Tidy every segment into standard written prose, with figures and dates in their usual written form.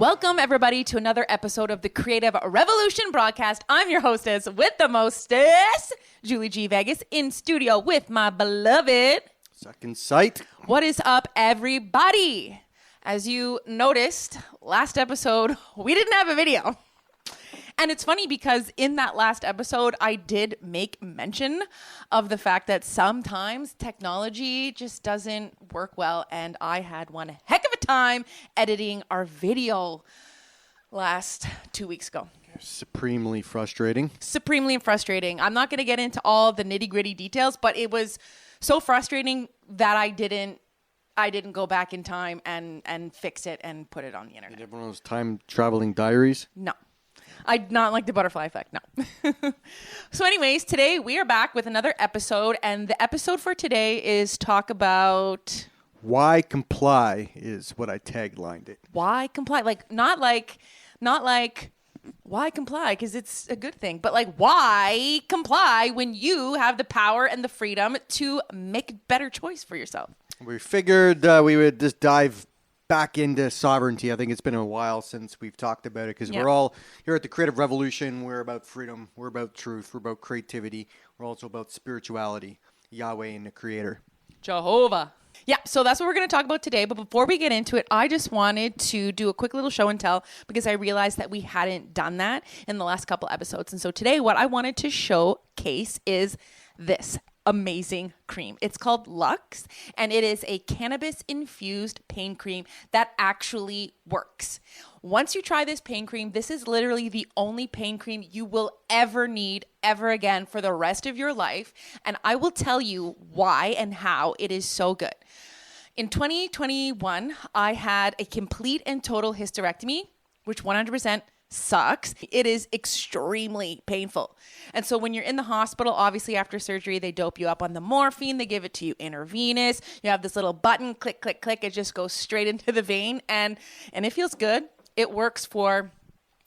Welcome, everybody, to another episode of the Creative Revolution broadcast. I'm your hostess with the mostess, Julie G. Vegas, in studio with my beloved Second Sight. What is up, everybody? As you noticed, last episode, we didn't have a video. And it's funny because in that last episode, I did make mention of the fact that sometimes technology just doesn't work well. And I had one heck of a time editing our video last 2 weeks ago. Supremely frustrating. Supremely frustrating. I'm not going to get into all the nitty gritty details, but it was so frustrating that I didn't go back in time and fix it and put it on the internet. You did one of those time traveling diaries? No. I not like the butterfly effect, no. So anyways, today we are back with another episode, and the episode for today is talk about... Why comply is what I taglined it. Why comply? Not like, why comply? Because it's a good thing. But like, why comply when you have the power and the freedom to make a better choice for yourself? We figured we would just dive back into sovereignty. I think it's been a while since we've talked about it because we're all here at the Creative Revolution. We're about freedom. We're about truth. We're about creativity. We're also about spirituality, Yahweh and the Creator. Jehovah. Yeah, so that's what we're going to talk about today. But before we get into it, I just wanted to do a quick little show and tell because I realized that we hadn't done that in the last couple episodes. And so today what I wanted to showcase is this amazing cream. It's called Lux, and it is a cannabis-infused pain cream that actually works. Once you try this pain cream, this is literally the only pain cream you will ever need ever again for the rest of your life, and I will tell you why and how it is so good. In 2021, I had a complete and total hysterectomy, which 100% sucks. It is extremely painful. And so when you're in the hospital, obviously after surgery, they dope you up on the morphine. They give it to you intravenous. You have this little button, click, click, click. It just goes straight into the vein and it feels good. It works for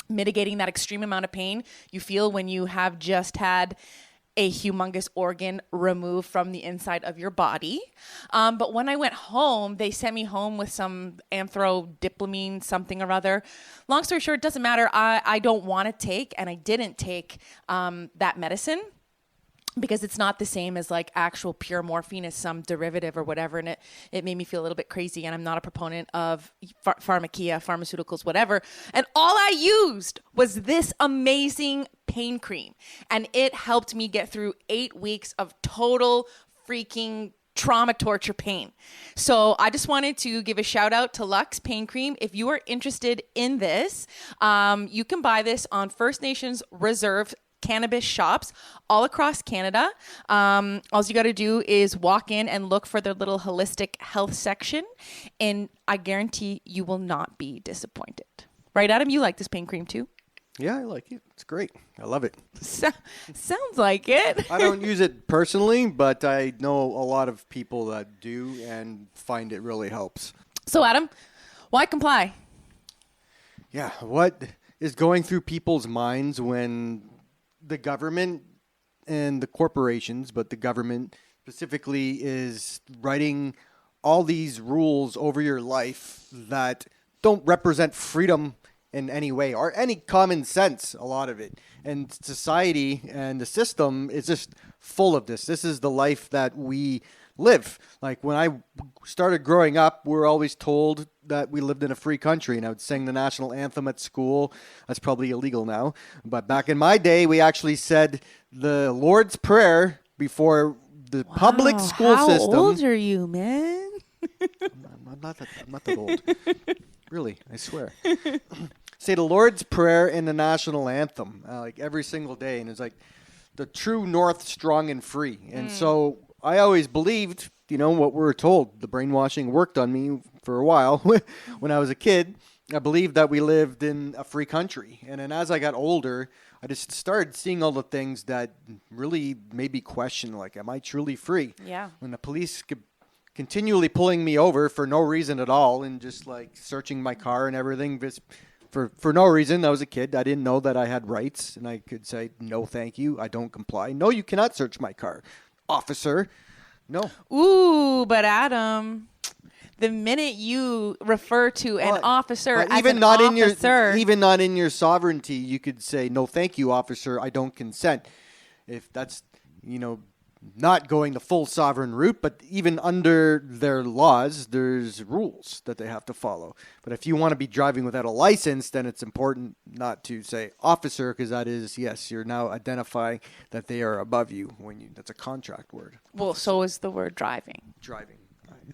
mitigating that extreme amount of pain you feel when you have just had a humongous organ removed from the inside of your body. But when I went home, they sent me home with some anthrodiplamine, something or other. Long story short, it doesn't matter. I don't want to take, and I didn't take that medicine because it's not the same as like actual pure morphine. It's some derivative or whatever. And it made me feel a little bit crazy. And I'm not a proponent of pharmacia, pharmaceuticals, whatever. And all I used was this amazing pain cream. And it helped me get through 8 weeks of total freaking trauma, torture, pain. So I just wanted to give a shout out to Lux Pain Cream. If you are interested in this, you can buy this on First Nations Reserve cannabis shops all across Canada. All you got to do is walk in and look for their little holistic health section, and I guarantee you will not be disappointed. Right, Adam? You like this pain cream too? Yeah, I like it. It's great. I love it. Sounds like it. I don't use it personally, but I know a lot of people that do and find it really helps. So, Adam, why comply? Yeah, what is going through people's minds when the government and the corporations, but the government specifically, is writing all these rules over your life that don't represent freedom in any way or any common sense, a lot of it. And society and the system is just full of this. This is the life that we live. Like when I started growing up, we were always told that we lived in a free country, and I would sing the national anthem at school. That's probably illegal now. But back in my day, we actually said the Lord's Prayer before the public school system. How old are you, man? I'm not that old. Really, I swear. Say the Lord's Prayer and the national anthem like every single day, and it's like the true north, strong and free. And so I always believed, what we were told. The brainwashing worked on me for a while when I was a kid. I believed that we lived in a free country. And then as I got older, I just started seeing all the things that really made me question, like, am I truly free? Yeah. When the police continually pulling me over for no reason at all and just like searching my car and everything for no reason. I was a kid. I didn't know that I had rights and I could say, no, thank you. I don't comply. No, you cannot search my car. Officer. No. Ooh, but Adam, the minute you refer to an officer But as even an not officer, even not in your sovereignty, you could say, "No, thank you, officer. I don't consent." If that's not going the full sovereign route, but even under their laws, there's rules that they have to follow. But if you want to be driving without a license, then it's important not to say officer, because that is, yes, you're now identifying that they are above you that's a contract word. well, so is the word driving. Driving.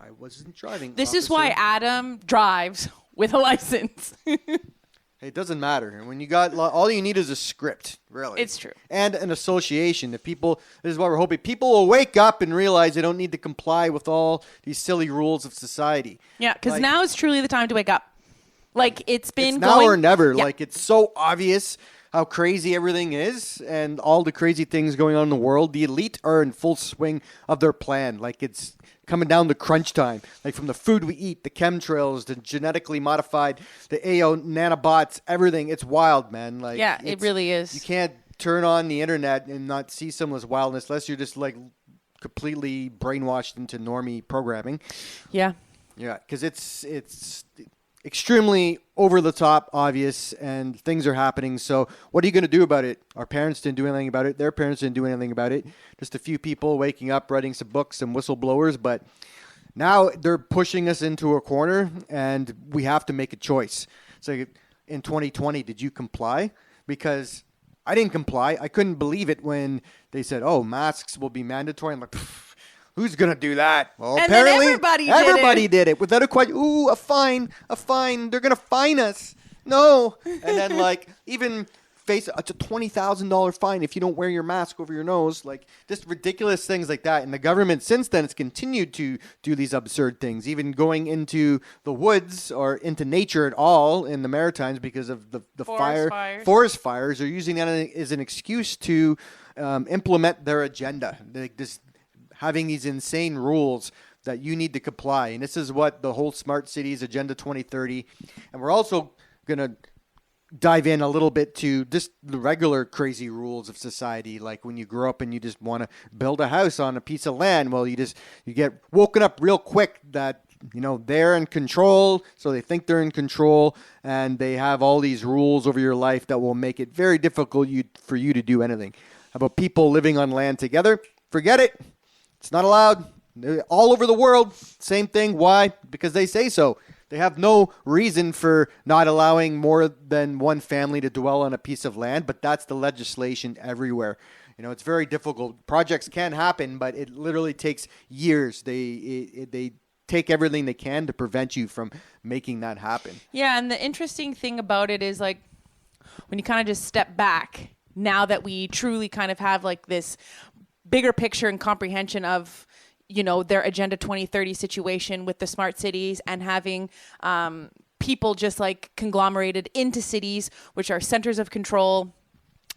I wasn't driving. This is officer. why Adam drives with a license. It doesn't matter. And when you got all you need is a script, really. It's true. And an association. This is what we're hoping. People will wake up and realize they don't need to comply with all these silly rules of society. Yeah, because now is truly the time to wake up. Like, it's been now going... or never. Yeah. Like, it's so obvious how crazy everything is and all the crazy things going on in the world. The elite are in full swing of their plan. Like, it's coming down to crunch time. Like, from the food we eat, the chemtrails, the genetically modified, the AO nanobots, everything. It's wild, man. Like, Yeah, it really is. You can't turn on the internet and not see some of this wildness unless you're just, like, completely brainwashed into normie programming. Yeah. Yeah, because it's extremely over the top obvious and things are happening. So what are you going to do about it? Our parents didn't do anything about it. Their parents didn't do anything about it. Just a few people waking up, writing some books, some whistleblowers. But now they're pushing us into a corner and we have to make a choice. So in 2020, did you comply? Because I didn't comply. I couldn't believe it when they said, oh, masks will be mandatory. I'm like, who's going to do that? Well, And apparently then everybody did it without a question. Ooh, a fine. They're going to fine us. No. And then, like, even it's a $20,000 fine if you don't wear your mask over your nose. Like, just ridiculous things like that. And the government since then has continued to do these absurd things, even going into the woods or into nature at all in the Maritimes because of the forest fires. They're using that as an excuse to implement their agenda. Having these insane rules that you need to comply. And this is what the whole Smart Cities Agenda 2030. And we're also going to dive in a little bit to just the regular crazy rules of society. Like when you grow up and you just want to build a house on a piece of land. Well, you get woken up real quick that, they're in control. So they think they're in control and they have all these rules over your life that will make it very difficult for you to do anything. How about people living on land together? Forget it. It's not allowed. All over the world, same thing. Why? Because they say so. They have no reason for not allowing more than one family to dwell on a piece of land, but that's the legislation everywhere. It's very difficult. Projects can happen, but it literally takes years. They take everything they can to prevent you from making that happen. Yeah, and the interesting thing about it is, like, when you kind of just step back, now that we truly kind of have, like, this bigger picture and comprehension of, their Agenda 2030 situation with the smart cities and having people just like conglomerated into cities, which are centers of control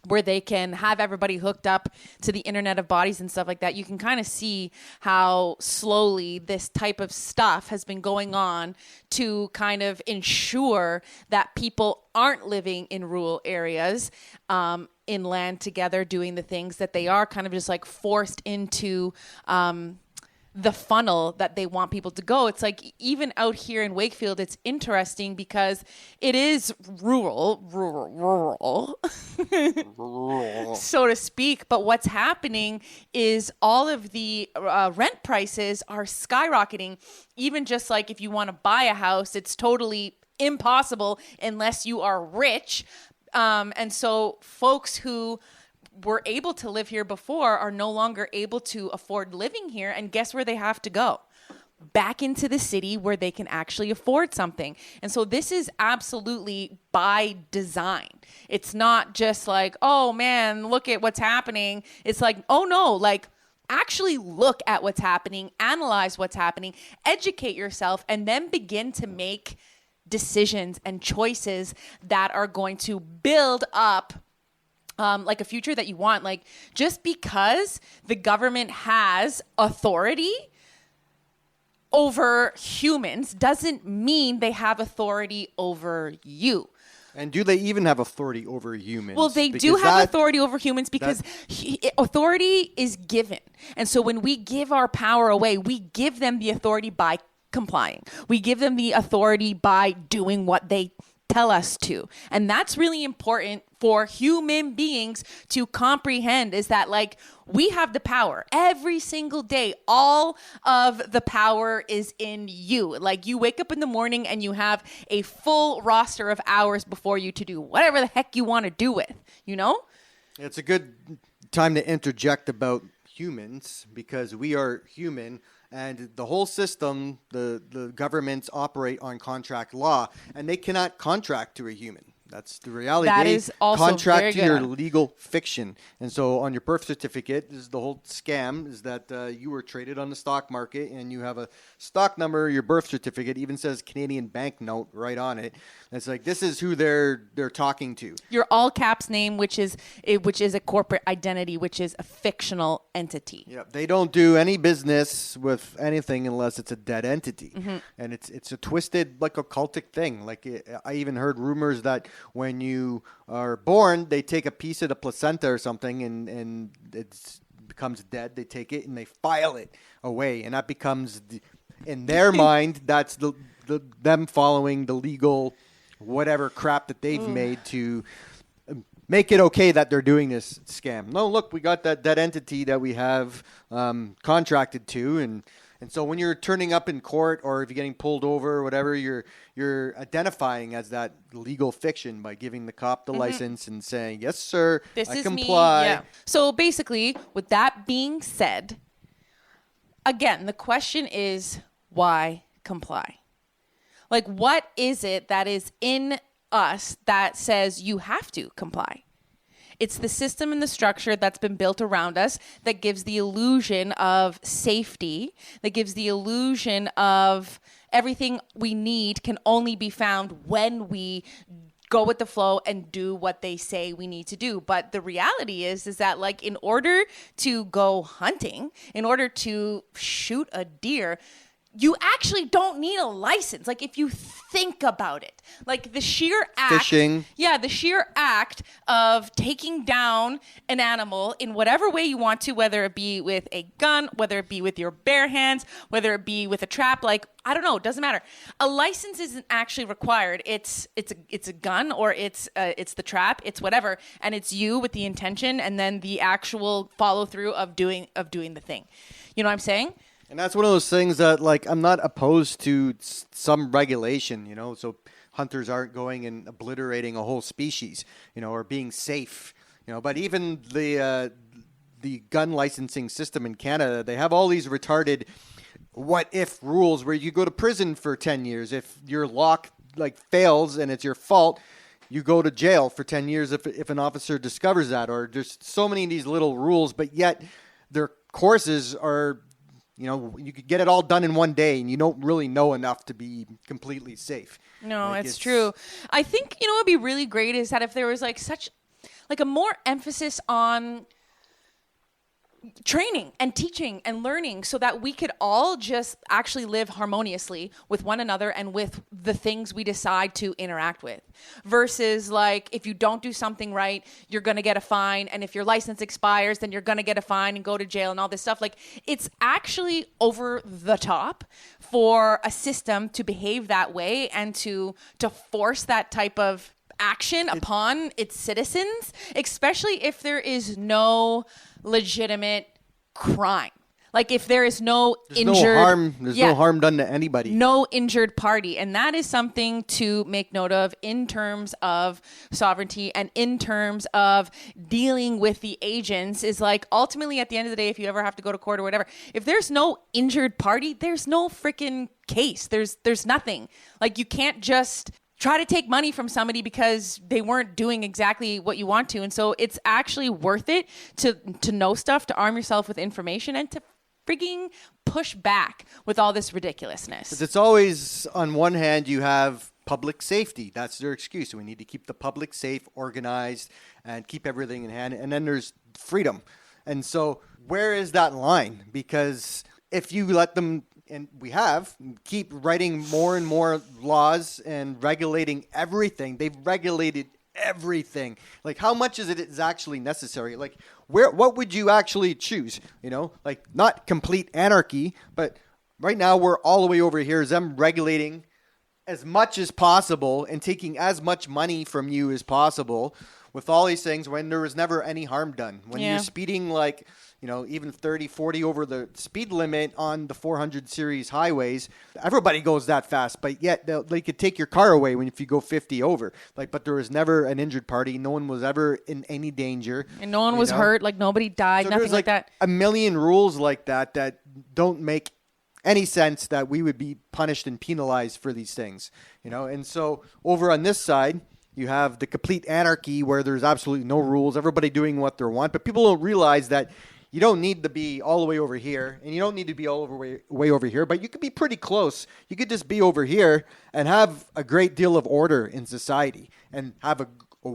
where they can have everybody hooked up to the Internet of Bodies and stuff like that. You can kind of see how slowly this type of stuff has been going on to kind of ensure that people aren't living in rural areas, in land together, doing the things that they are kind of just like forced into the funnel that they want people to go. It's like even out here in Wakefield, it's interesting because it is rural, so to speak. But what's happening is all of the rent prices are skyrocketing. Even just like if you want to buy a house, it's totally impossible unless you are rich. And so folks who were able to live here before are no longer able to afford living here. And guess where they have to go? Back into the city where they can actually afford something. And so this is absolutely by design. It's not just like, oh man, look at what's happening. It's like, oh no, like actually look at what's happening, analyze what's happening, educate yourself, and then begin to make decisions and choices that are going to build up like a future that you want. Like, just because the government has authority over humans doesn't mean they have authority over you. And do they even have authority over humans? Well, they do have authority over humans because authority is given. And so when we give our power away, we give them the authority by complying. We give them the authority by doing what they tell us to. And that's really important for human beings to comprehend, is that like we have the power every single day. All of the power is in you. Like you wake up in the morning and you have a full roster of hours before you to do whatever the heck you want to do with, you know? It's a good time to interject about humans, because we are human. And the whole system, the governments operate on contract law, and they cannot contract to a human. That's the reality. That they is also contract very to good. your legal fiction. And so on your birth certificate, this is the whole scam, is that you were traded on the stock market and you have a stock number. Your birth certificate even says Canadian banknote right on it. And it's like, this is who they're talking to. Your all caps name, which is a corporate identity, which is a fictional entity. Yeah, they don't do any business with anything unless it's a dead entity. Mm-hmm. And it's a twisted, like, occultic thing. Like, I even heard rumors that when you are born, they take a piece of the placenta or something and it becomes dead. They take it and they file it away. And that becomes, in their mind, that's them following the legal whatever crap that they've made to make it okay that they're doing this scam. No, look, we got that entity that we have contracted to, and so when you're turning up in court or if you're getting pulled over or whatever, you're identifying as that legal fiction by giving the cop the license and saying, yes, sir, This I is comply. me. Yeah. So basically, with that being said, again, the question is, why comply? Like, what is it that is in us that says you have to comply? It's the system and the structure that's been built around us that gives the illusion of safety, that gives the illusion of everything we need can only be found when we go with the flow and do what they say we need to do. But the reality is that, like, in order to go hunting, in order to shoot a deer, you actually don't need a license. Like, if you think about it, like the sheer act, Fishing. Yeah, the sheer act of taking down an animal in whatever way you want to, whether it be with a gun, whether it be with your bare hands, whether it be with a trap, like, I don't know, it doesn't matter. A license isn't actually required. It's a gun, or it's the trap, it's whatever, and it's you with the intention and then the actual follow through of doing the thing. You know what I'm saying? And that's one of those things that, like, I'm not opposed to some regulation, you know, so hunters aren't going and obliterating a whole species, you know, or being safe, you know. But even the gun licensing system in Canada, they have all these retarded what-if rules where you go to prison for 10 years. If your lock, like, fails and it's your fault, you go to jail for 10 years if an officer discovers that. Or there's so many of these little rules, but yet their courses are, you know, you could get it all done in one day and you don't really know enough to be completely safe. No, Like, it's true. I think, you know, what'd be really great is that if there was like a more emphasis on training and teaching and learning, so that we could all just actually live harmoniously with one another and with the things we decide to interact with, versus like, if you don't do something right, you're going to get a fine, and if your license expires, then you're going to get a fine and go to jail and all this stuff. Like, it's actually over the top for a system to behave that way and to force that type of action upon its citizens, especially if there is no legitimate crime. Like, if there is no no harm done to anybody. No injured party. And that is something to make note of in terms of sovereignty and in terms of dealing with the agents, is like, ultimately at the end of the day, if you ever have to go to court or whatever, if there's no injured party, there's no freaking case. There's nothing. Like, you can't just try to take money from somebody because they weren't doing exactly what you want to. And so it's actually worth it to know stuff, to arm yourself with information, and to frigging push back with all this ridiculousness. It's always, on one hand, you have public safety. That's their excuse. We need to keep the public safe, organized, and keep everything in hand. And then there's freedom. And so where is that line? Because if you let them, and we have, keep writing more and more laws and regulating everything. They've regulated everything. Like, how much is actually necessary? Like, what would you actually choose? You know, like, not complete anarchy, but Right now, we're all the way over here is them regulating as much as possible and taking as much money from you as possible with all these things when there was never any harm done. When you're speeding like, even 30, 40 over the speed limit on the 400 series highways, everybody goes that fast, but yet they could take your car away if you go 50 over. But there was never an injured party. No one was ever in any danger. And no one was hurt. Like nobody died, so nothing like that. A million rules like that don't make any sense that we would be punished and penalized for these things, And so over on this side, you have the complete anarchy where there's absolutely no rules, everybody doing what they want. But people don't realize that you don't need to be all the way over here, and you don't need to be all the way over here, but you could be pretty close. You could just be over here and have a great deal of order in society and have a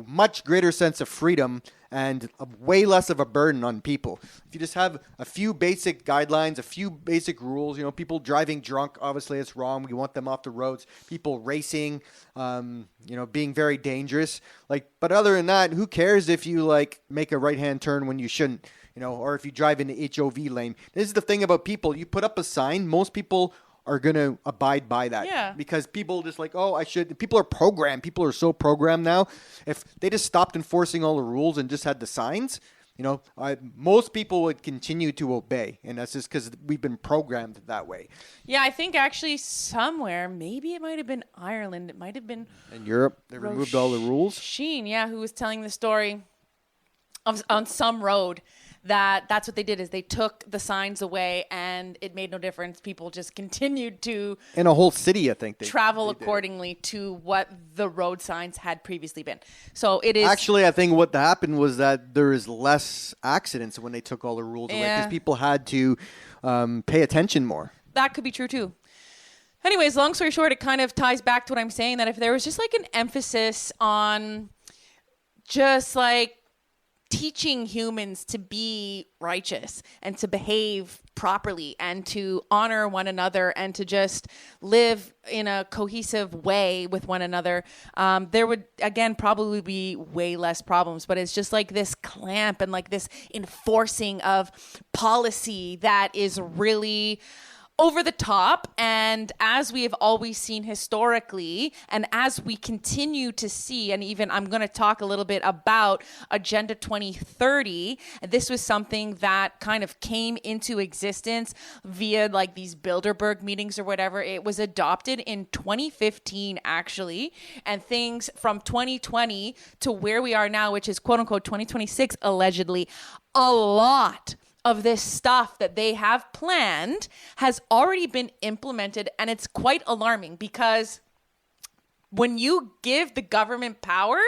much greater sense of freedom and way less of a burden on people. If you just have a few basic guidelines, a few basic rules, people driving drunk, obviously it's wrong. We want them off the roads. People racing, being very dangerous. But other than that, who cares if you make a right-hand turn when you shouldn't, or if you drive in the HOV lane. This is the thing about people. You put up a sign, most people are going to abide by that. Yeah. Because people just I should. People are programmed. People are so programmed now. If they just stopped enforcing all the rules and just had the signs, most people would continue to obey. And that's just because we've been programmed that way. Yeah, I think actually somewhere, maybe it might have been Ireland. It might have been in Europe. They removed all the rules. Sheen, who was telling the story on some road. That's what they did is they took the signs away and it made no difference. People just continued to in a whole city, I think they travel accordingly to what the road signs had previously been. So it is actually, I think what happened was that there is less accidents when they took all the rules away because people had to pay attention more. That could be true too. Anyways, long story short, it kind of ties back to what I'm saying, that if there was just an emphasis on just teaching humans to be righteous and to behave properly and to honor one another and to just live in a cohesive way with one another, there would, again, probably be way less problems. But it's just this clamp and this enforcing of policy that is really over the top. And as we have always seen historically, and as we continue to see, and even I'm going to talk a little bit about Agenda 2030, this was something that kind of came into existence via these Bilderberg meetings or whatever. It was adopted in 2015 actually, and things from 2020 to where we are now, which is quote unquote 2026 allegedly, a lot of this stuff that they have planned has already been implemented. And it's quite alarming because when you give the government power,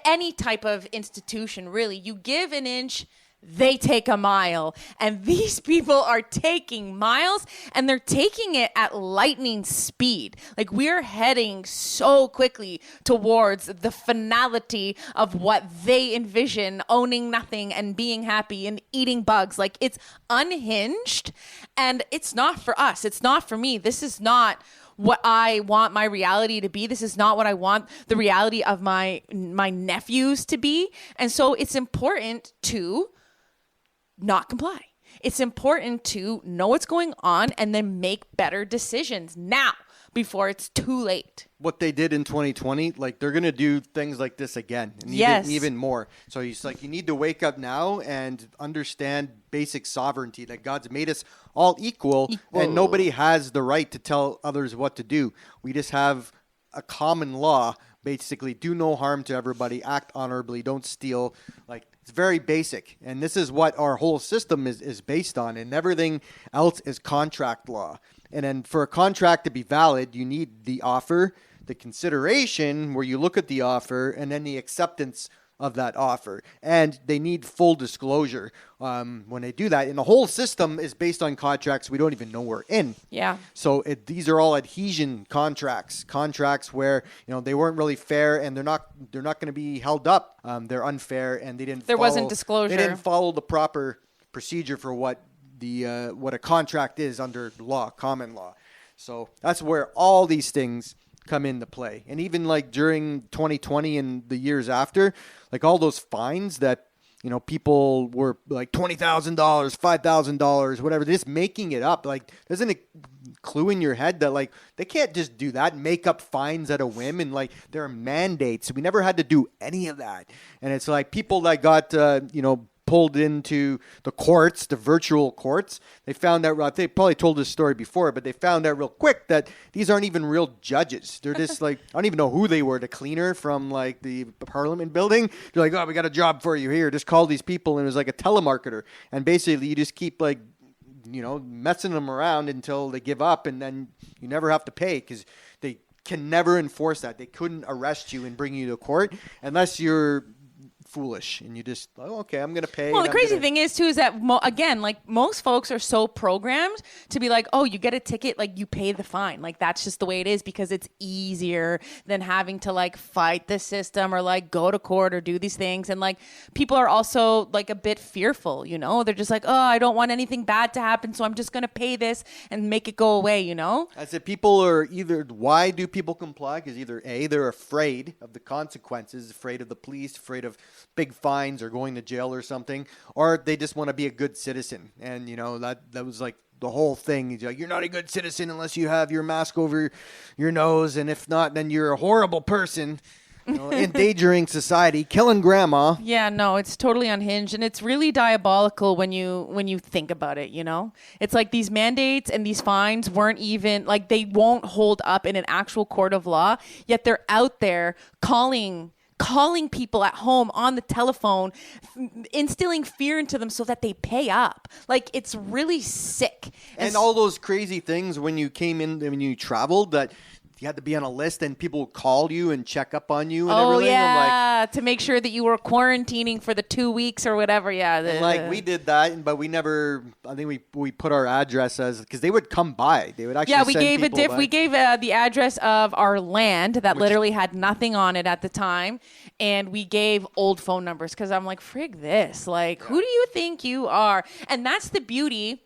any type of institution really, you give an inch, they take a mile. And these people are taking miles and they're taking it at lightning speed. We're heading so quickly towards the finality of what they envision, owning nothing and being happy and eating bugs. It's unhinged, and it's not for us. It's not for me. This is not what I want my reality to be. This is not what I want the reality of my nephews to be. And so it's important to not comply. It's important to know what's going on and then make better decisions now before it's too late. What they did in 2020, they're going to do things like this again. And even more. So it's you need to wake up now and understand basic sovereignty, that God's made us all equal. And nobody has the right to tell others what to do. We just have a common law, basically, do no harm to everybody, act honorably, don't steal. It's very basic. And this is what our whole system is based on. And everything else is contract law. And then for a contract to be valid, you need the offer, the consideration where you look at the offer, and then the acceptance of that offer. And they need full disclosure when they do that. And the whole system is based on contracts we don't even know we're in. Yeah. So these are all adhesion contracts where they weren't really fair, and they're not going to be held up. They're unfair, and there wasn't disclosure. They didn't follow the proper procedure for what a contract is under law, common law. So that's where all these things come into play. And even during 2020 and the years after, all those fines that people were like $20,000, $5,000, whatever. They're just making it up. Like, doesn't it clue in your head that like they can't just do that, make up fines at a whim, and like there are mandates. We never had to do any of that. And it's like people that got pulled into the courts, the virtual courts. They found out, they probably told this story before, but they found out real quick that these aren't even real judges. They're just like, I don't even know who they were, the cleaner from like the Parliament building. They're like, oh, we got a job for you here. Just call these people. And it was like a telemarketer. And basically you just keep like, messing them around until they give up, and then you never have to pay because they can never enforce that. They couldn't arrest you and bring you to court unless you're foolish and you just, okay, I'm gonna pay. Well, the crazy thing is too is that again, like most folks are so programmed to be like, oh, you get a ticket, like you pay the fine, like that's just the way it is because it's easier than having to like fight the system or like go to court or do these things. And like people are also like a bit fearful, they're just like, oh, I don't want anything bad to happen, so I'm just gonna pay this and make it go away. I said people are either, why do people comply? Because either A, they're afraid of the consequences, afraid of the police, afraid of big fines or going to jail or something, or they just want to be a good citizen. And that was like the whole thing. Like, you're not a good citizen unless you have your mask over your nose, and if not, then you're a horrible person, endangering society, killing grandma. Yeah, no, it's totally unhinged, and it's really diabolical when you think about it. It's like these mandates and these fines weren't even like, they won't hold up in an actual court of law, yet they're out there calling people at home on the telephone, instilling fear into them so that they pay up. Like, it's really sick. And all those crazy things when you came in, when you traveled, that you had to be on a list and people would call you and check up on you and everything. Oh, yeah, to make sure that you were quarantining for the 2 weeks or whatever, yeah. We did that, but we never, I think we put our address as, because they would come by. They would actually we gave we gave the address of our land that literally had nothing on it at the time, and we gave old phone numbers because I'm like, frig this. Like, who do you think you are? And that's the beauty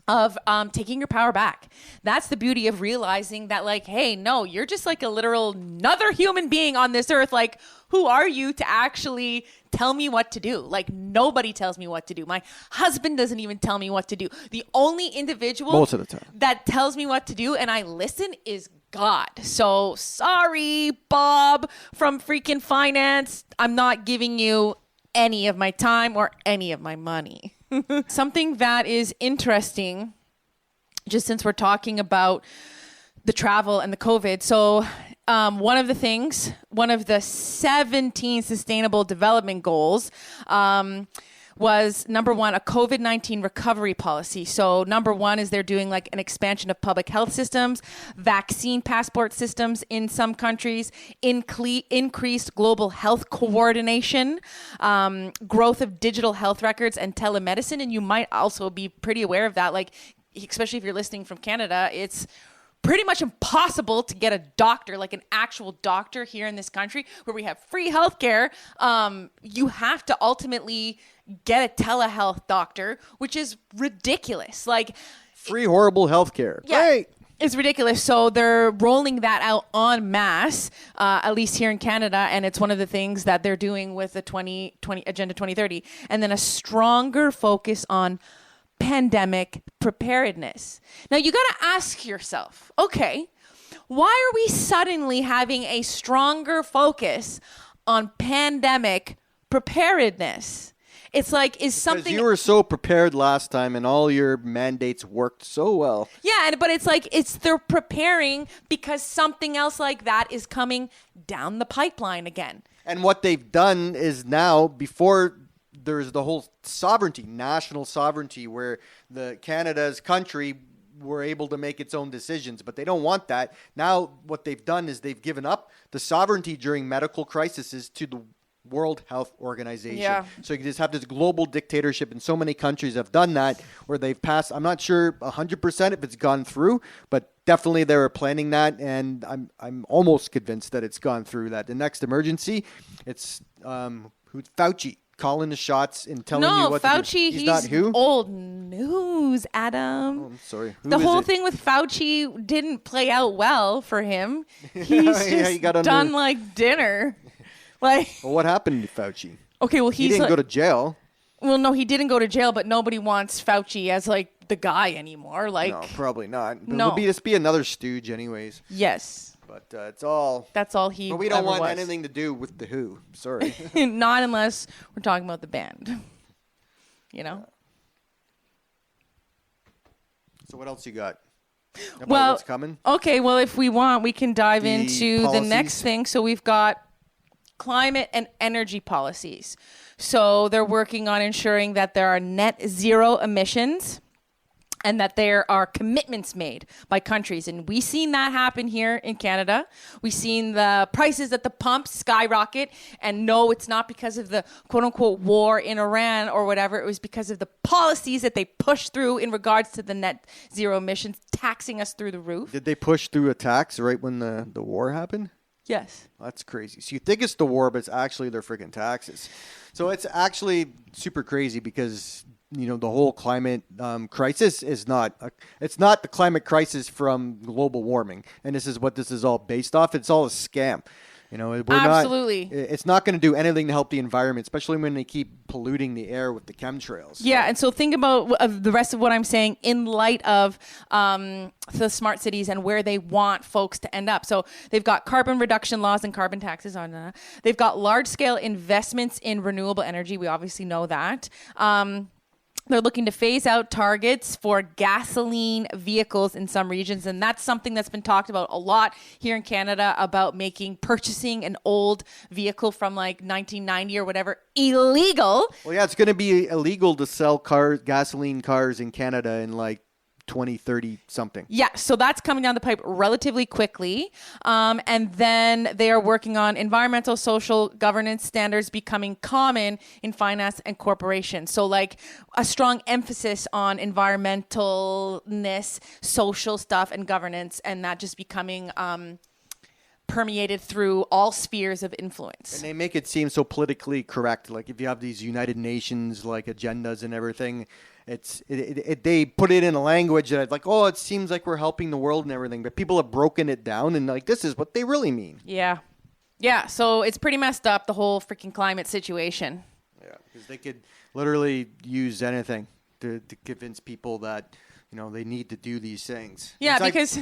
of taking your power back. That's the beauty of realizing that, like, hey, no, you're just like a literal another human being on this earth. Like, who are you to actually tell me what to do? Like, nobody tells me what to do. My husband doesn't even tell me what to do. The only individual most of the time that tells me what to do and I listen is God. So sorry, Bob from freaking finance. I'm not giving you any of my time or any of my money. Something that is interesting, just since we're talking about the travel and the COVID. So one of the 17 sustainable development goals was, number one, a COVID-19 recovery policy. So number one is they're doing like an expansion of public health systems, vaccine passport systems in some countries, increased global health coordination, growth of digital health records and telemedicine. And you might also be pretty aware of that, like, especially if you're listening from Canada, it's pretty much impossible to get a doctor, like an actual doctor here in this country where we have free healthcare. You have to ultimately get a telehealth doctor, which is ridiculous. Like, free horrible healthcare. Yeah, great. It's ridiculous. So they're rolling that out en masse, at least here in Canada, and it's one of the things that they're doing with the Agenda 2030, and then a stronger focus on pandemic preparedness. Now you got to ask yourself, okay, why are we suddenly having a stronger focus on pandemic preparedness? It's like, is something... Because you were so prepared last time and all your mandates worked so well. Yeah, but it's like, they're preparing because something else like that is coming down the pipeline again. And what they've done is now, before there's the whole sovereignty, national sovereignty, where Canada's country were able to make its own decisions, but they don't want that. Now what they've done is they've given up the sovereignty during medical crises to the World Health Organization. Yeah. So you just have this global dictatorship, and so many countries have done that, where they've passed, I'm not sure 100% if it's gone through, but definitely they were planning that, and I'm almost convinced that it's gone through, that the next emergency, it's Fauci calling the shots and telling you what Fauci, to do. he's not who? Old news, Adam. Oh, I'm sorry. The whole thing with Fauci didn't play out well for him. He's just he got done like dinner. Like, well, what happened to Fauci? Okay, well, He didn't go to jail. Well, no, he didn't go to jail, but nobody wants Fauci as like the guy anymore. Like, No, probably not. But No. It'll just be another stooge, anyways. yes, But it's all. that's all he. But we don't ever want was. anything to do with the Who. Sorry. Not unless we're talking about the band. You know. So what else you got? About Well, what's coming? okay. Well, if we want, we can dive The into the next policies? thing. So we've got climate and energy policies. So they're working on ensuring that there are net zero emissions and that there are commitments made by countries. And we've seen that happen here in Canada. We've seen the prices at the pump skyrocket. And no, it's not because of the quote unquote war in Iran or whatever. It was because of the policies that they pushed through in regards to the net zero emissions, taxing us through the roof. Did they push through a tax right when the war happened? Yes. That's crazy. So you think it's the war, but it's actually their freaking taxes. So it's actually super crazy because the whole climate crisis is it's not the climate crisis from global warming, and this is what this is all based off. It's all a scam. We're Absolutely. It's not going to do anything to help the environment, especially when they keep polluting the air with the chemtrails. Yeah, and so think about the rest of what I'm saying in light of the smart cities and where they want folks to end up. So they've got carbon reduction laws and carbon taxes on that. They've got large-scale investments in renewable energy. We obviously know that. They're looking to phase out targets for gasoline vehicles in some regions. And that's something that's been talked about a lot here in Canada about purchasing an old vehicle from like 1990 or whatever illegal. Well, yeah, it's going to be illegal to sell gasoline cars in Canada in like 2030 something. Yeah, so that's coming down the pipe relatively quickly. And then they are working on environmental, social governance standards becoming common in finance and corporations. So like a strong emphasis on environmentalness, social stuff, and governance, and that just becoming permeated through all spheres of influence. And they make it seem so politically correct. Like if you have these United Nations like agendas and everything, they put it in a language that like, oh, it seems like we're helping the world and everything, but people have broken it down and like this is what they really mean. Yeah. So it's pretty messed up, the whole freaking climate situation. Yeah, because they could literally use anything to convince people that they need to do these things. Yeah, because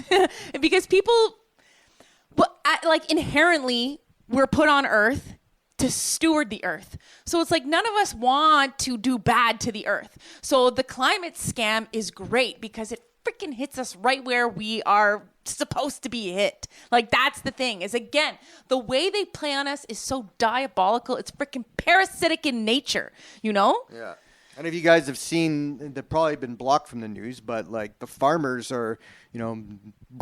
because people, like inherently, we're put on Earth to steward the earth. So it's like none of us want to do bad to the earth. So the climate scam is great because it freaking hits us right where we are supposed to be hit. Like that's the thing is, again, the way they play on us is so diabolical. It's freaking parasitic in nature, Yeah. And if you guys have seen, they've probably been blocked from the news, but like the farmers are,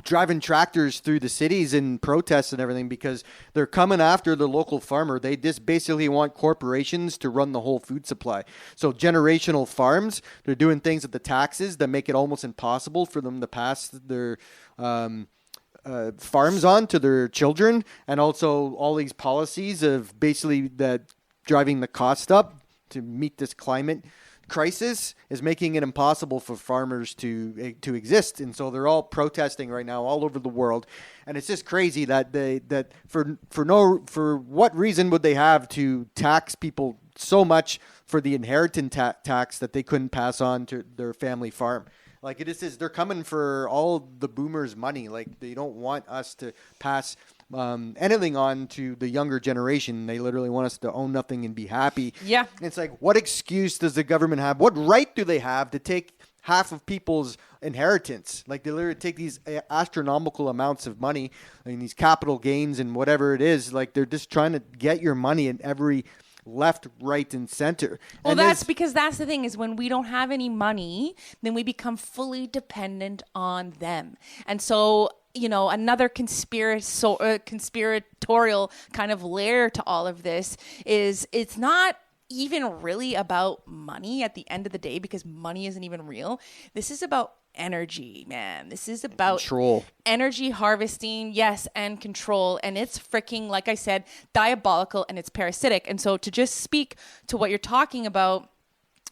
driving tractors through the cities in protests and everything because they're coming after the local farmer. They just basically want corporations to run the whole food supply. So generational farms, they're doing things with the taxes that make it almost impossible for them to pass their farms on to their children, and also all these policies of basically that driving the cost up to meet this climate crisis is making it impossible for farmers to exist, and so they're all protesting right now all over the world. And it's just crazy that for what reason would they have to tax people so much for the inheritance tax that they couldn't pass on to their family farm? Like they're coming for all the boomers' money. Like they don't want us to pass anything on to the younger generation. They literally want us to own nothing and be happy. Yeah. It's like, what excuse does the government have? What right do they have to take half of people's inheritance? Like they literally take these astronomical amounts of money and these capital gains and whatever it is. Like they're just trying to get your money in every left, right, and center. Well, and that's because that's the thing is when we don't have any money, then we become fully dependent on them. And so, another conspiratorial kind of layer to all of this is it's not even really about money at the end of the day because money isn't even real. This is about energy, man. This is about control, energy harvesting, yes, and control. And it's freaking, like I said, diabolical and it's parasitic. And so to just speak to what you're talking about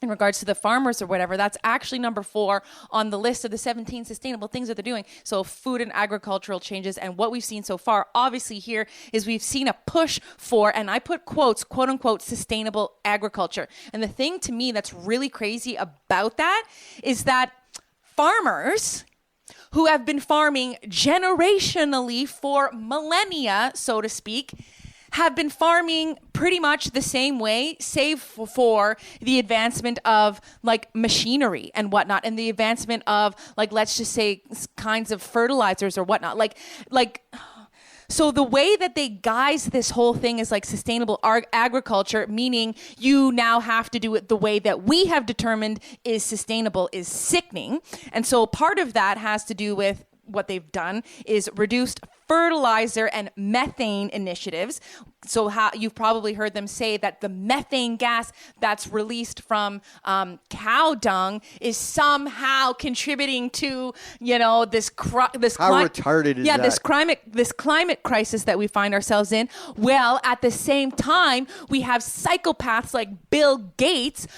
in regards to the farmers or whatever, that's actually number 4 on the list of the 17 sustainable things that they're doing. So food and agricultural changes. And what we've seen so far, obviously here, is we've seen a push for, and I put quotes, quote unquote, sustainable agriculture. And the thing to me that's really crazy about that is that farmers who have been farming generationally for millennia, so to speak, have been farming pretty much the same way, save for the advancement of like machinery and whatnot, and the advancement of like, let's just say kinds of fertilizers or whatnot. So the way that they guise this whole thing is like sustainable agriculture, meaning you now have to do it the way that we have determined is sustainable, is sickening. And so part of that has to do with what they've done is reduced fertilizer and methane initiatives. So how you've probably heard them say that the methane gas that's released from cow dung is somehow contributing to, you know, this retarded is that? this climate crisis that we find ourselves in. Well, at the same time, we have psychopaths like Bill Gates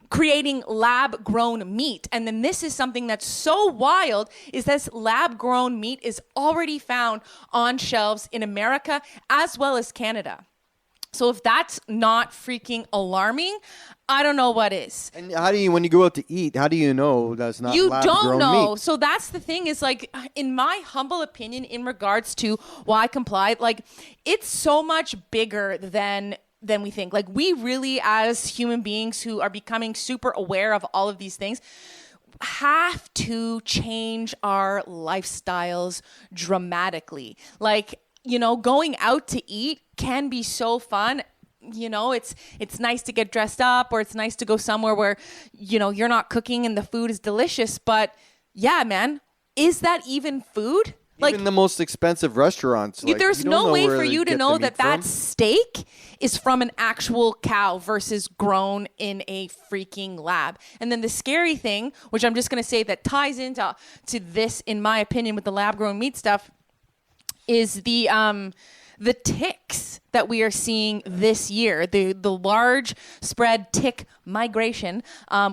creating lab-grown meat. And then this is something that's so wild, is this lab-grown meat is already found on shelves in America as well as Canada. So if that's not freaking alarming, I don't know what is. And how do you, when you go out to eat, how do you know that's not lab-grown meat? You don't know. So that's the thing is like, in my humble opinion, in regards to why comply, like it's so much bigger than we think. Like we really, as human beings who are becoming super aware of all of these things, have to change our lifestyles dramatically. Like, you know, going out to eat can be so fun. You know, it's nice to get dressed up, or it's nice to go somewhere where, you know, you're not cooking and the food is delicious. But yeah, man, is that even food? Like, even the most expensive restaurants. Like, there's no way for you to know that steak is from an actual cow versus grown in a freaking lab. And then the scary thing, which I'm just going to say that ties into this, in my opinion, with the lab-grown meat stuff, is the ticks that we are seeing this year, the large spread tick migration,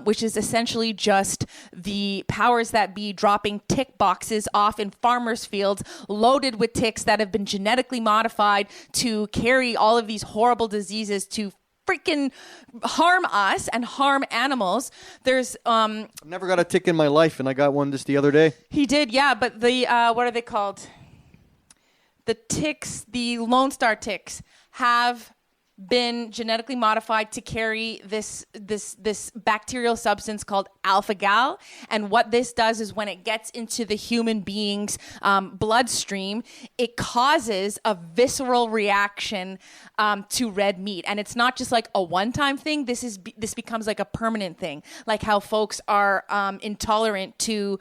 which is essentially just the powers that be dropping tick boxes off in farmers' fields loaded with ticks that have been genetically modified to carry all of these horrible diseases to freaking harm us and harm animals. There's I've never got a tick in my life, and I got one just the other day. He did, yeah, but the what are they called? The ticks, the Lone Star ticks, have been genetically modified to carry this bacterial substance called alpha-gal. And what this does is when it gets into the human being's bloodstream, it causes a visceral reaction to red meat. And it's not just like a one-time thing. This becomes like a permanent thing, like how folks are intolerant to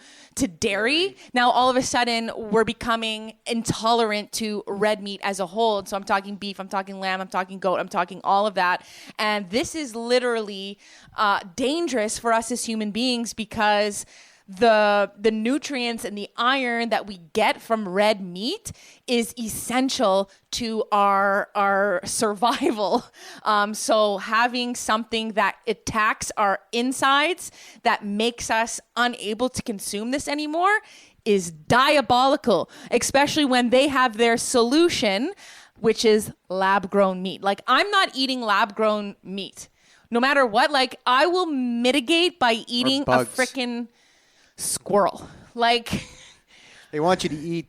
dairy. Now, all of a sudden, we're becoming intolerant to red meat as a whole. And so I'm talking beef, I'm talking lamb, I'm talking goat, I'm talking all of that. And this is literally dangerous for us as human beings, because the nutrients and the iron that we get from red meat is essential to our survival. So having something that attacks our insides, that makes us unable to consume this anymore, is diabolical, especially when they have their solution, which is lab-grown meat. Like, I'm not eating lab-grown meat. No matter what, like, I will mitigate by eating a freaking squirrel. Like, they want you to eat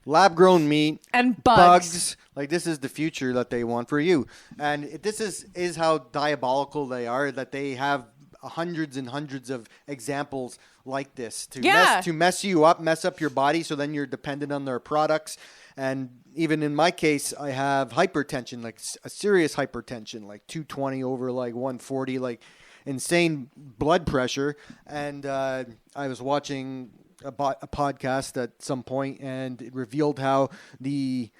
lab-grown meat and bugs. Like, this is the future that they want for you. And this is how diabolical they are, that they have hundreds and hundreds of examples like this to mess you up, mess up your body, so then you're dependent on their products. And even in my case, I have hypertension, like a serious hypertension, like 220 over like 140, like insane blood pressure. And I was watching a podcast at some point, and it revealed how the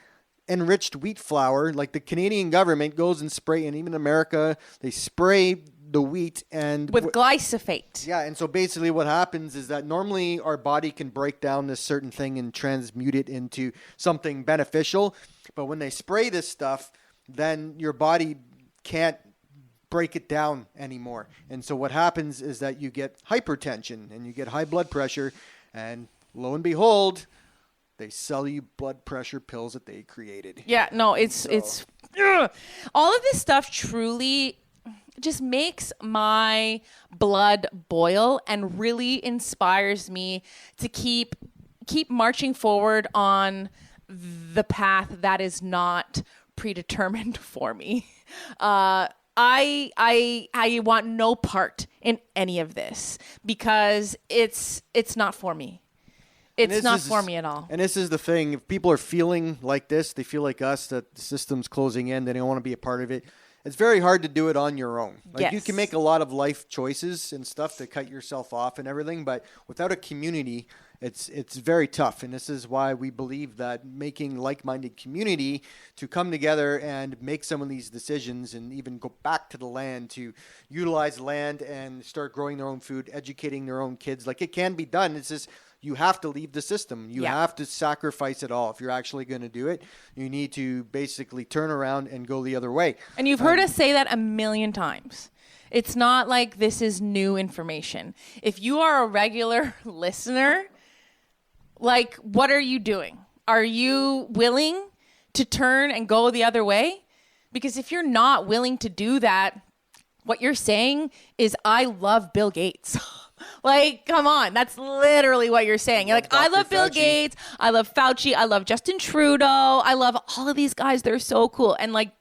enriched wheat flour, like the Canadian government goes and spray, and even America, they spray the wheat and with glyphosate. Yeah, and so basically what happens is that normally our body can break down this certain thing and transmute it into something beneficial, but when they spray this stuff, then your body can't break it down anymore. And so what happens is that you get hypertension and you get high blood pressure, and lo and behold, they sell you blood pressure pills that they created. Yeah, no, it's ugh. All of this stuff truly just makes my blood boil and really inspires me to keep marching forward on the path that is not predetermined for me. I want no part in any of this because it's not for me. It's not for me at all. And this is the thing. If people are feeling like this, they feel like us, that the system's closing in, they don't want to be a part of it. It's very hard to do it on your own. Like you can make a lot of life choices and stuff to cut yourself off and everything, but without a community, it's very tough. And this is why we believe that making like-minded community to come together and make some of these decisions and even go back to the land to utilize land and start growing their own food, educating their own kids. Like it can be done. It's just you have to leave the system. You have to sacrifice it all. If you're actually going to do it, you need to basically turn around and go the other way. And you've heard us say that a million times. It's not like this is new information. If you are a regular listener, like, what are you doing? Are you willing to turn and go the other way? Because if you're not willing to do that, what you're saying is, I love Bill Gates. Like, come on. That's literally what you're saying. You're like, I love Bill Gates. I love Fauci. I love Justin Trudeau. I love all of these guys. They're so cool. And like,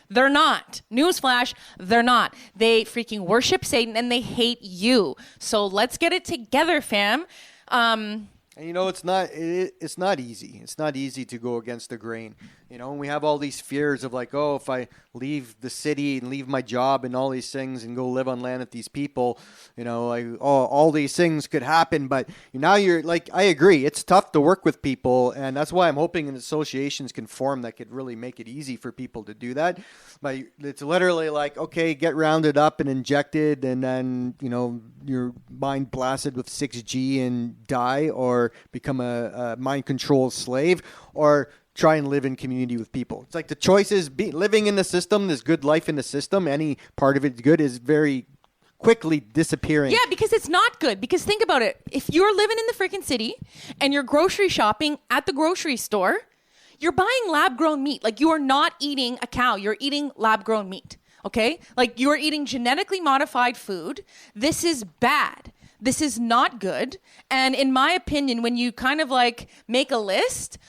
they're not. Newsflash, they're not. They freaking worship Satan and they hate you. So let's get it together, fam. And you know, it's not easy. It's not easy to go against the grain. You know, and we have all these fears of like, oh, if I leave the city and leave my job and all these things and go live on land with these people, you know, like, oh, all these things could happen. But now you're like, I agree. It's tough to work with people. And that's why I'm hoping an associations can form that could really make it easy for people to do that. But it's literally like, okay, get rounded up and injected and then, you know, your mind blasted with 6G and die, or become a mind control slave, or try and live in community with people. It's like the choice is living in the system, this good life in the system, any part of it good is very quickly disappearing. Yeah, because it's not good. Because think about it. If you're living in the freaking city and you're grocery shopping at the grocery store, you're buying lab-grown meat. Like, you are not eating a cow. You're eating lab-grown meat. Okay? Like, you're eating genetically modified food. This is bad. This is not good. And in my opinion, when you kind of like make a list,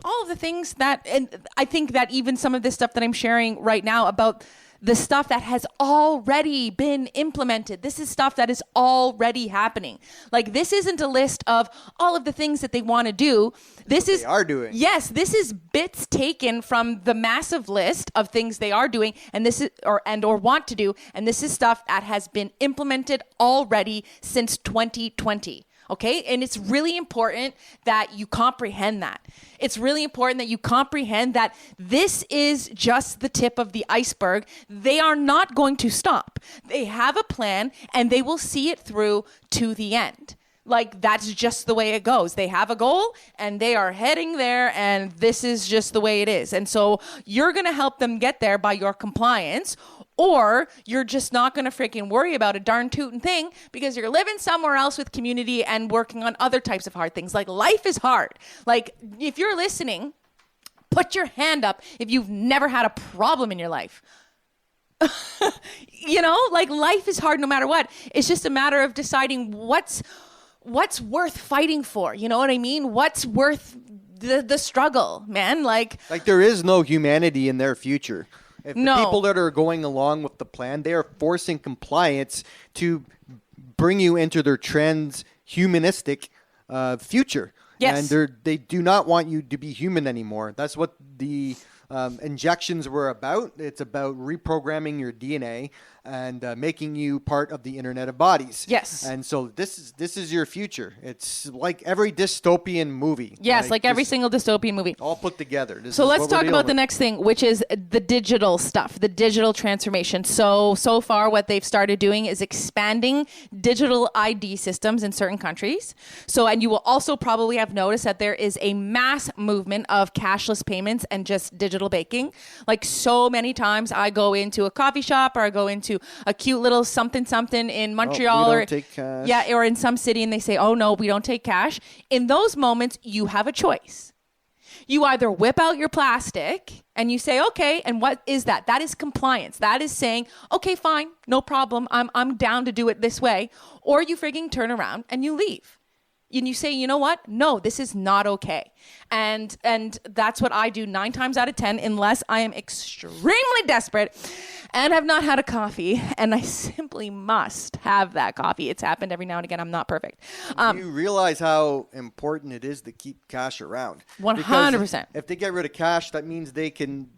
all of the things that, and I think that even some of this stuff that I'm sharing right now about the stuff that has already been implemented, this is stuff that is already happening. Like, this isn't a list of all of the things that they want to do. They are doing. Yes, this is bits taken from the massive list of things they are doing, and this is or want to do, and this is stuff that has been implemented already since 2020. Okay? And it's really important that you comprehend that. It's really important that you comprehend that this is just the tip of the iceberg. They are not going to stop. They have a plan and they will see it through to the end. Like, that's just the way it goes. They have a goal and they are heading there, and this is just the way it is. And so you're going to help them get there by your compliance, or you're just not going to freaking worry about a darn tootin' thing because you're living somewhere else with community and working on other types of hard things. Like, life is hard. Like, if you're listening, put your hand up if you've never had a problem in your life. You know, like, life is hard no matter what. It's just a matter of deciding what's worth fighting for. You know what I mean? What's worth the struggle, man? Like there is no humanity in their future. If the people that are going along with the plan, they are forcing compliance to bring you into their transhumanistic future. Yes. And they do not want you to be human anymore. That's what the injections were about. It's about reprogramming your DNA and making you part of the Internet of Bodies. Yes. And so this is your future. It's like every dystopian movie. Yes, like every single dystopian movie. All put together. So let's talk about the next thing, which is the digital stuff, the digital transformation. So far what they've started doing is expanding digital ID systems in certain countries. And you will also probably have noticed that there is a mass movement of cashless payments and just digital banking. Like, so many times I go into a coffee shop or I go into to a cute little something in Montreal we or don't take cash. yeah, or in some city, and they say, "Oh no, we don't take cash." In those moments, you have a choice. You either whip out your plastic and you say, "Okay," and what is that? That is compliance. That is saying, "Okay, fine, no problem. I'm down to do it this way." Or you frigging turn around and you leave. And you say, "You know what? No, this is not okay." And that's what I do 9 times out of 10, unless I am extremely desperate and have not had a coffee, and I simply must have that coffee. It's happened every now and again. I'm not perfect. You realize how important it is to keep cash around. 100%. If they get rid of cash, that means they can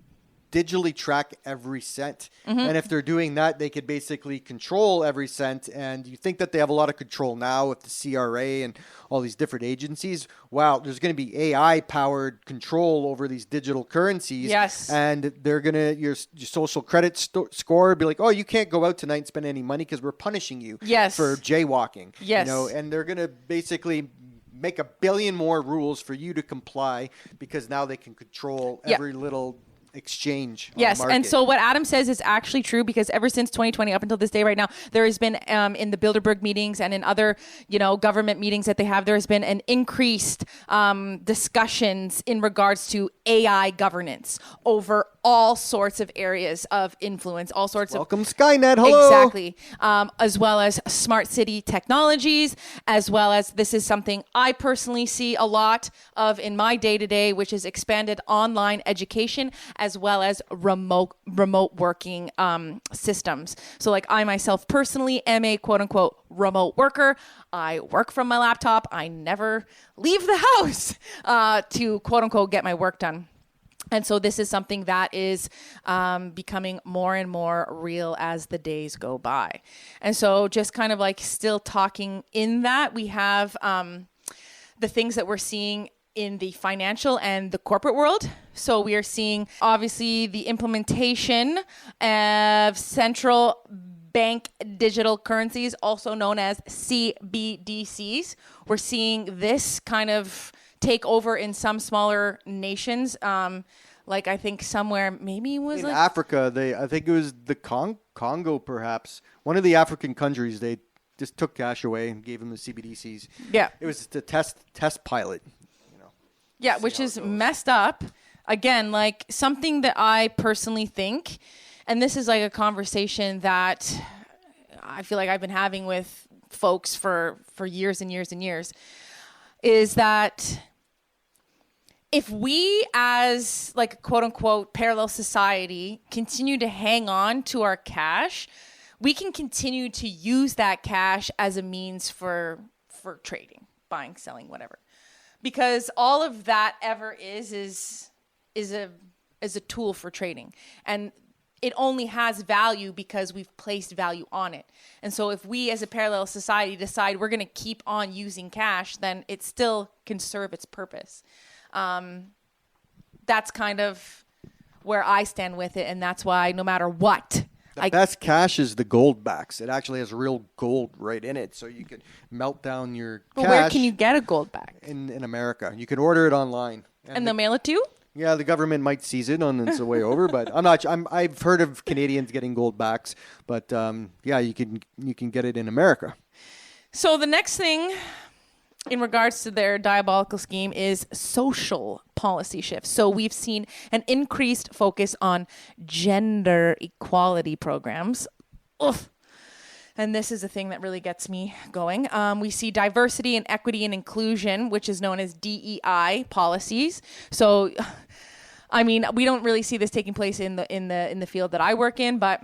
digitally track every cent. And if they're doing that, they could basically control every cent. And you think that they have a lot of control now with the CRA and all these different agencies. Wow, there's going to be AI-powered control over these digital currencies. Yes. And they're going to, your social credit score be like, "Oh, you can't go out tonight and spend any money because we're punishing you Yes. for jaywalking." Yes. And they're going to basically make 1 billion more rules for you to comply because now they can control every little exchange. Yes, on the and market. so what Adam says is actually true, because ever since 2020 up until this day right now, there has been in the Bilderberg meetings and in other government meetings that they have, there has been an increased discussions in regards to AI governance over all sorts of areas of influence, all sorts Welcome Skynet, hello. Exactly. As well as smart city technologies, as well as this is something I personally see a lot of in my day-to-day, which is expanded online education, as well as remote working systems. So like I myself personally am a quote unquote remote worker. I work from my laptop. I never leave the house to quote unquote get my work done. And so this is something that is becoming more and more real as the days go by. And so just kind of like still talking in that, we have the things that we're seeing in the financial and the corporate world. So we are seeing obviously the implementation of central bank digital currencies, also known as CBDCs. We're seeing this kind of take over in some smaller nations. Like I think somewhere maybe it was In like Africa, I think it was the Congo, perhaps. One of the African countries, they just took cash away and gave them the CBDCs. Yeah. It was the test pilot. Yeah, which is messed up. Again, like something that I personally think, and this is like a conversation that I feel like I've been having with folks for years and years and years, is that if we as like a quote unquote parallel society continue to hang on to our cash, we can continue to use that cash as a means for trading, buying, selling, whatever. Because all of that ever is a tool for trading. And it only has value because we've placed value on it. And so if we as a parallel society decide we're going to keep on using cash, then it still can serve its purpose. That's kind of where I stand with it. And that's why no matter what, The best cash is the gold backs. It actually has real gold right in it, so you can melt down your but cash. where can you get a gold back? In America? You can order it online. And they'll mail it to you? Yeah, the government might seize it on its way over, but I've heard of Canadians getting gold backs, but yeah, you can get it in America. So the next thing in regards to their diabolical scheme is social policy shifts. So we've seen an increased focus on gender equality programs. Oof. And this is the thing that really gets me going. We see diversity and equity and inclusion, which is known as DEI policies. So, I mean, we don't really see this taking place in the field that I work in, but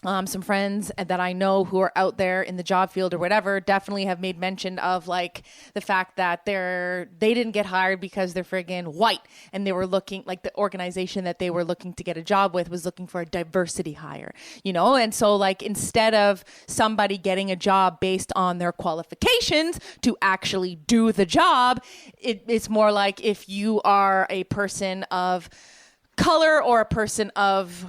some friends that I know who are out there in the job field or whatever definitely have made mention of like the fact that they didn't get hired because they're friggin' white, and they were looking like the organization that they were looking to get a job with was looking for a diversity hire, and so like instead of somebody getting a job based on their qualifications to actually do the job, it's more like if you are a person of color or a person of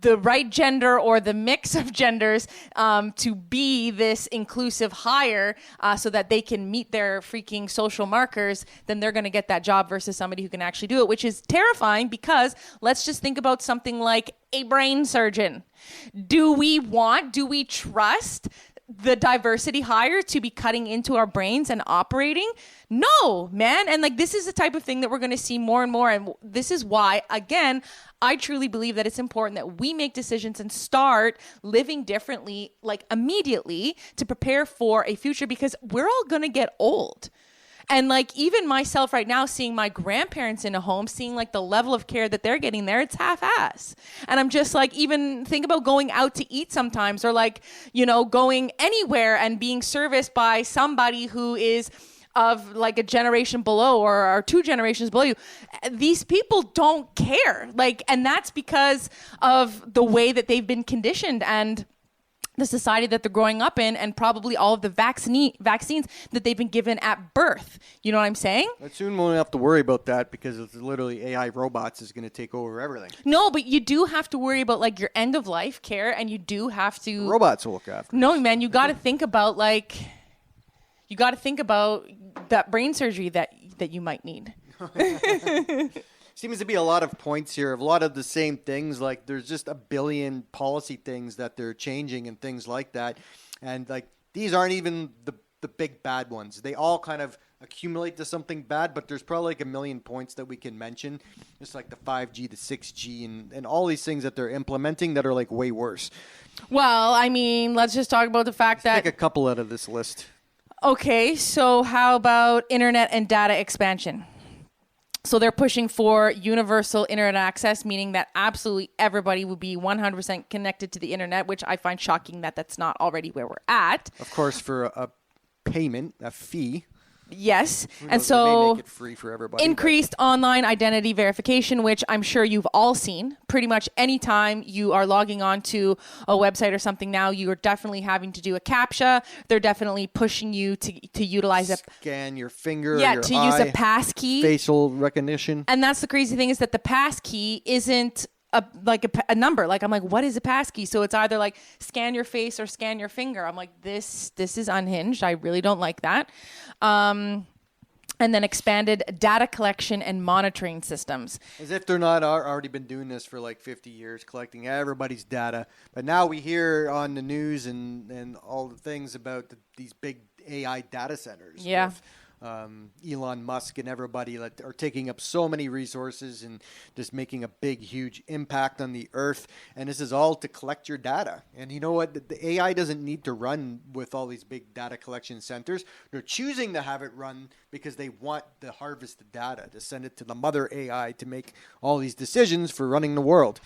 the right gender or the mix of genders to be this inclusive hire so that they can meet their freaking social markers, then they're going to get that job versus somebody who can actually do it, which is terrifying because let's just think about something like a brain surgeon. Do we trust the diversity hire to be cutting into our brains and operating? No, man. And like, this is the type of thing that we're going to see more and more. And this is why, again, I truly believe that it's important that we make decisions and start living differently, like immediately, to prepare for a future, because we're all going to get old. And like, even myself right now, seeing my grandparents in a home, seeing like the level of care that they're getting there, it's half-ass. And I'm just like, even think about going out to eat sometimes, or like, you know, going anywhere and being serviced by somebody who is of like a generation below or 2 generations below you. These people don't care. Like, and that's because of the way that they've been conditioned and the society that they're growing up in, and probably all of the vaccines that they've been given at birth. You know what I'm saying? But soon we won't have to worry about that because it's literally AI robots is going to take over everything. No, but you do have to worry about like your end of life care, and you do have to. Robots will look after. No, man, you got to think about that brain surgery that you might need. Seems to be a lot of points here of a lot of the same things. Like there's just a billion policy things that they're changing and things like that. And like these aren't even the big bad ones. They all kind of accumulate to something bad, but there's probably like a million points that we can mention. Just like the 5G, the 6G, and all these things that they're implementing that are like way worse. Well, I mean, let's just talk about the fact that... Take a couple out of this list. Okay, so how about internet and data expansion? So they're pushing for universal internet access, meaning that absolutely everybody would be 100% connected to the internet, which I find shocking that that's not already where we're at. Of course, for a payment, a fee. Yes. And so they so make it free for everybody, increased online identity verification, which I'm sure you've all seen. Pretty much anytime you are logging on to a website or something now, you are definitely having to do a CAPTCHA. They're definitely pushing you to utilize scan your finger, yeah, your to eye, use a pass key, facial recognition. And that's the crazy thing, is that the pass key isn't a number. Like, I'm like, what is a pass key? So it's either like scan your face or scan your finger. I'm like, this is unhinged. I really don't like that. And then expanded data collection and monitoring systems. As if they're not already been doing this for like 50 years, collecting everybody's data. But now we hear on the news and all the things about these big AI data centers. Yeah. With, Elon Musk and everybody that are taking up so many resources and just making a big, huge impact on the earth. And this is all to collect your data. And you know what? The AI doesn't need to run with all these big data collection centers. They're choosing to have it run because they want to harvest the data, to send it to the mother AI to make all these decisions for running the world.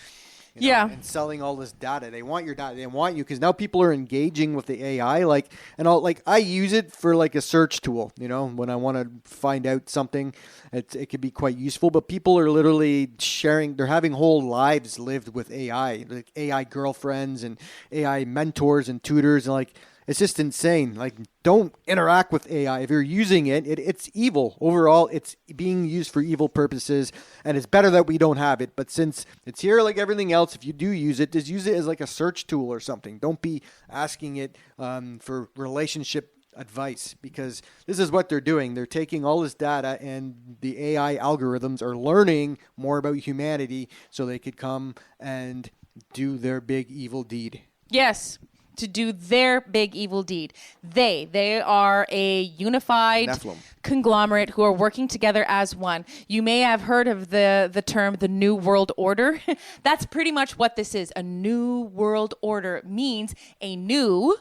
You know, yeah. And selling all this data. They want your data. They want you because now people are engaging with the AI. Like, and I use it for like a search tool, you know, when I want to find out something, it could be quite useful. But people are literally sharing, they're having whole lives lived with AI, like AI girlfriends and AI mentors and tutors. And like, it's just insane. Like, don't interact with AI. If you're using it, it's evil. Overall, it's being used for evil purposes, and it's better that we don't have it. But since it's here like everything else, if you do use it, just use it as like a search tool or something. Don't be asking it for relationship advice, because this is what they're doing. They're taking all this data, and the AI algorithms are learning more about humanity so they could come and do their big evil deed. Yes. To do their big evil deed. They are a unified Nephilim conglomerate who are working together as one. You may have heard of the term the New World Order. That's pretty much what this is. A New World Order means a new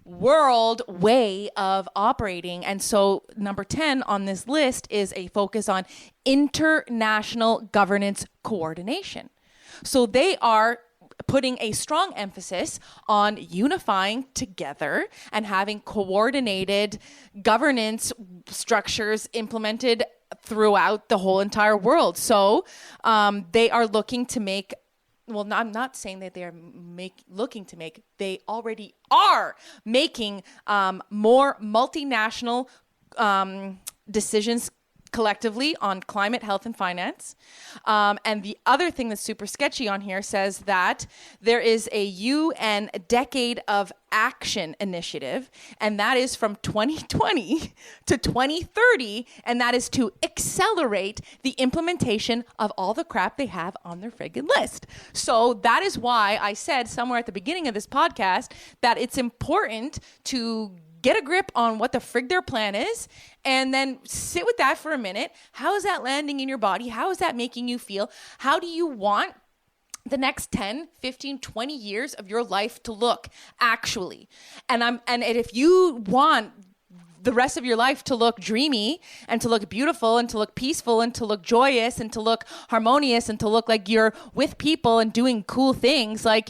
world way of operating. And so number 10 on this list is a focus on international governance coordination. So they are putting a strong emphasis on unifying together and having coordinated governance structures implemented throughout the whole entire world. So they are looking to make, well, I'm not saying that they are looking to make, they already are making more multinational decisions collectively on climate, health, and finance. And the other thing that's super sketchy on here says that there is a UN Decade of Action initiative, and that is from 2020 to 2030, and that is to accelerate the implementation of all the crap they have on their friggin' list. So that is why I said somewhere at the beginning of this podcast that it's important to get a grip on what the frig their plan is, and then sit with that for a minute. How is that landing in your body? How is that making you feel? How do you want the next 10, 15, 20 years of your life to look, actually? And if you want the rest of your life to look dreamy and to look beautiful and to look peaceful and to look joyous and to look harmonious and to look like you're with people and doing cool things, like,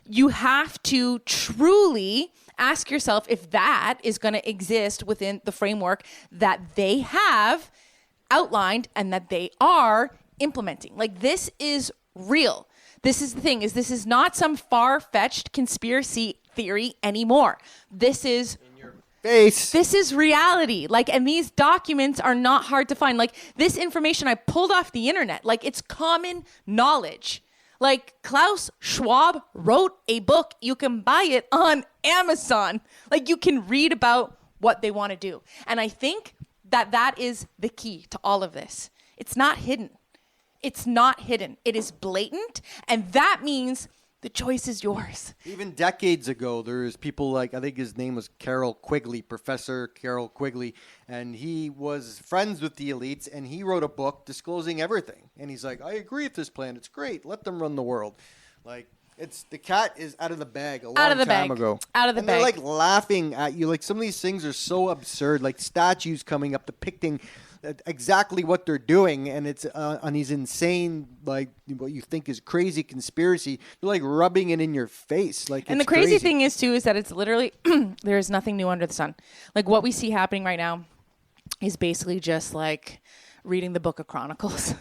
you have to truly ask yourself if that is going to exist within the framework that they have outlined and that they are implementing. Like, this is real. This is the thing, is this is not some far-fetched conspiracy theory anymore. This is face. This is reality. Like, and these documents are not hard to find. Like, this information I pulled off the internet. Like, it's common knowledge. Like, Klaus Schwab wrote a book. You can buy it on Amazon. Like, you can read about what they want to do. And I think that that is the key to all of this. It's not hidden. It's not hidden. It is blatant. And that means the choice is yours. Even decades ago, there's people like, I think his name was Carroll Quigley, Professor Carroll Quigley, and he was friends with the elites, and he wrote a book disclosing everything. And he's like, I agree with this plan. It's great. Let them run the world. Like, it's the cat is out of the bag a long time ago. Out of the bag. They're like laughing at you. Like, some of these things are so absurd, like statues coming up depicting exactly what they're doing, and it's on these insane, like, what you think is crazy conspiracy. They're like rubbing it in your face. Like, and the crazy thing is too is that it's literally there is nothing new under the sun. Like, what we see happening right now is basically just like reading the Book of Chronicles,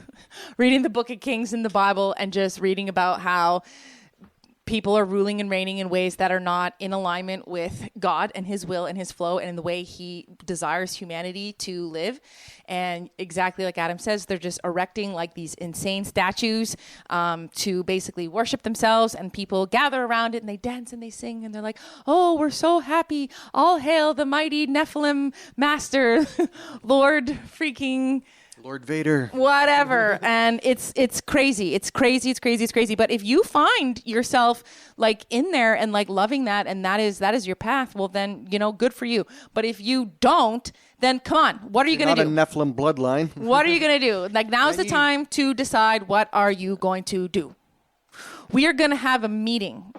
reading the Book of Kings in the Bible, and just reading about how people are ruling and reigning in ways that are not in alignment with God and his will and his flow and in the way he desires humanity to live. And exactly like Adam says, they're just erecting like these insane statues to basically worship themselves, and people gather around it and they dance and they sing and they're like, oh, we're so happy. All hail the mighty Nephilim master, Lord freaking Lord Vader, whatever. And it's crazy. It's crazy. But if you find yourself like in there and like loving that, and that is your path, well then, you know, good for you. But if you don't, then come on, what are you going to do? Not a Nephilim bloodline. What are you going to do? Like, now's the time to decide, what are you going to do? We are going to have a meeting.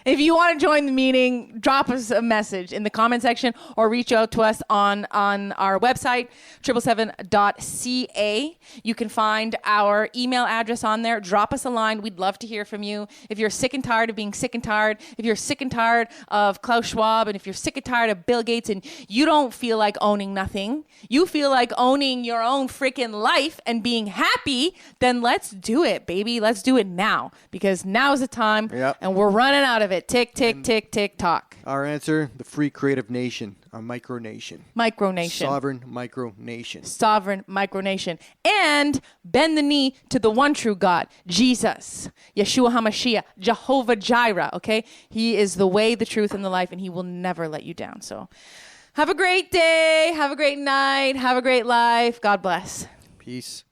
If you want to join the meeting, drop us a message in the comment section or reach out to us on our website, 777.ca. You can find our email address on there. Drop us a line. We'd love to hear from you. If you're sick and tired of being sick and tired, if you're sick and tired of Klaus Schwab, and if you're sick and tired of Bill Gates and you don't feel like owning nothing, you feel like owning your own freaking life and being happy, then let's do it, baby. Let's do it now, because now's the time. Yep. And we're running out of it. Tick, tick, tick, tick, tock. Our answer, the free creative nation, a micronation. Micronation. Sovereign micronation. Sovereign micronation. And bend the knee to the one true God, Jesus, Yeshua HaMashiach, Jehovah Jireh, okay? He is the way, the truth, and the life, and he will never let you down. So have a great day. Have a great night. Have a great life. God bless. Peace.